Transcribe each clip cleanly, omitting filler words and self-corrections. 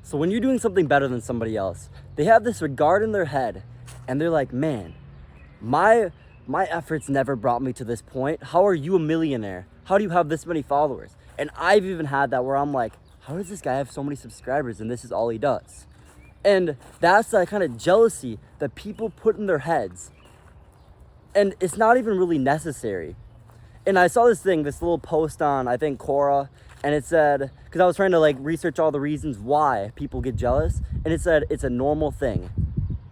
So when you're doing something better than somebody else, they have this regard in their head and they're like, man, my efforts never brought me to this point. How are you a millionaire? How do you have this many followers? And I've even had that where I'm like, how does this guy have so many subscribers and this is all he does? And that's that kind of jealousy that people put in their heads. And it's not even really necessary. And I saw this little post on, I think, Quora, and it said, because I was trying to like research all the reasons why people get jealous, and it said it's a normal thing.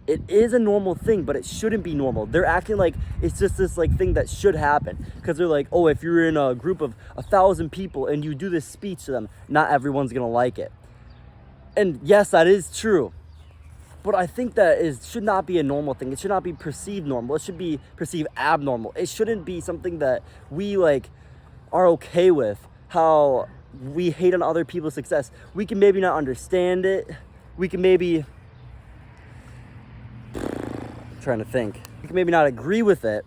It is a normal thing, but it shouldn't be normal. They're acting like it's just this like thing that should happen, because they're like, oh, if you're in a group of 1,000 people and you do this speech to them, not everyone's gonna like it. And yes, that is true. But I think that should not be a normal thing. It should not be perceived normal. It should be perceived abnormal. It shouldn't be something that we like are okay with, how we hate on other people's success. We can maybe not understand it. We can maybe, trying to think, we can maybe not agree with it.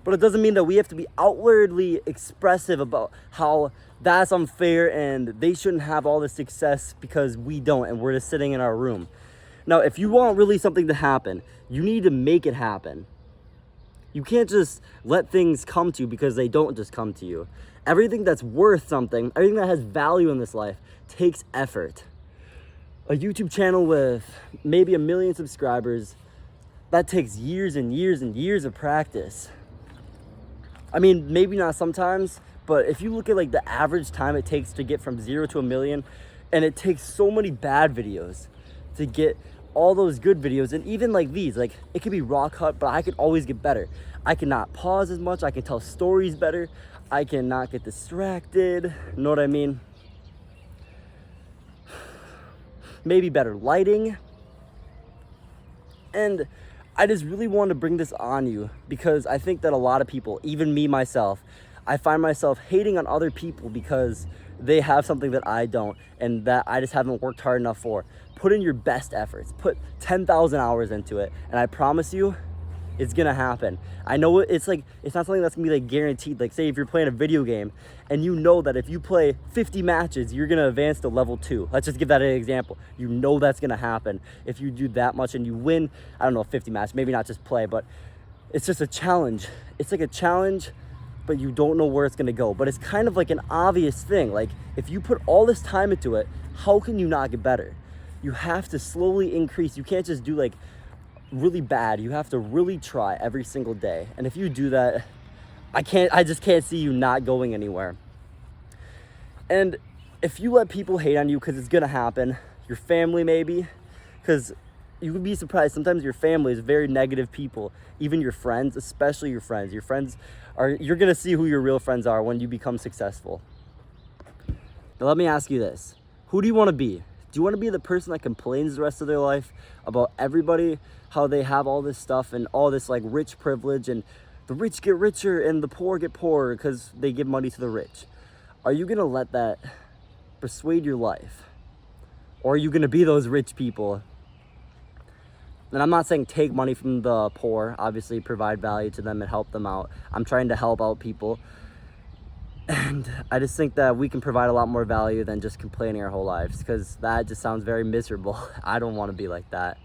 But it doesn't mean that we have to be outwardly expressive about how that's unfair and they shouldn't have all the success because we don't and we're just sitting in our room. Now, if you want really something to happen, you need to make it happen. You can't just let things come to you because they don't just come to you. Everything that's worth something, everything that has value in this life takes effort. A YouTube channel with maybe 1 million subscribers, that takes years and years and years of practice. I mean, maybe not sometimes, but if you look at like the average time it takes to get from 0 to 1 million, and it takes so many bad videos to get all those good videos, and even like these, like it could be raw cut, but I could always get better. I cannot pause as much, I can tell stories better, I cannot get distracted, you know what I mean? Maybe better lighting. And I just really want to bring this on you because I think that a lot of people, even me myself, I find myself hating on other people because they have something that I don't and that I just haven't worked hard enough for. Put in your best efforts, put 10,000 hours into it, and I promise you, it's gonna happen. I know it's not something that's gonna be like guaranteed. Like say if you're playing a video game and you know that if you play 50 matches, you're gonna advance to level 2. Let's just give that an example. You know that's gonna happen. If you do that much and you win, I don't know, 50 matches, maybe not just play, but it's just a challenge. It's like a challenge, but you don't know where it's gonna go. But it's kind of like an obvious thing. Like if you put all this time into it, how can you not get better? You have to slowly increase. You can't just do like really bad. You have to really try every single day. And if you do that, I just can't see you not going anywhere. And if you let people hate on you, because it's gonna happen, your family maybe, because you would be surprised, sometimes your family is very negative people, even your friends, especially your friends. You're gonna see who your real friends are when you become successful. Now let me ask you this, who do you wanna be? Do you want to be the person that complains the rest of their life about everybody, how they have all this stuff and all this like rich privilege and the rich get richer and the poor get poorer because they give money to the rich? Are you going to let that persuade your life? Or are you going to be those rich people? And I'm not saying take money from the poor, obviously provide value to them and help them out. I'm trying to help out people. And I just think that we can provide a lot more value than just complaining our whole lives, because that just sounds very miserable. I don't want to be like that.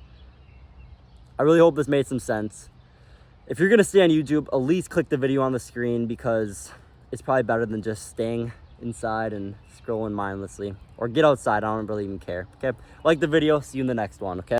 I really hope this made some sense. If you're going to stay on YouTube, at least click the video on the screen, because it's probably better than just staying inside and scrolling mindlessly. Or get outside, I don't really even care. Okay, like the video, see you in the next one, okay?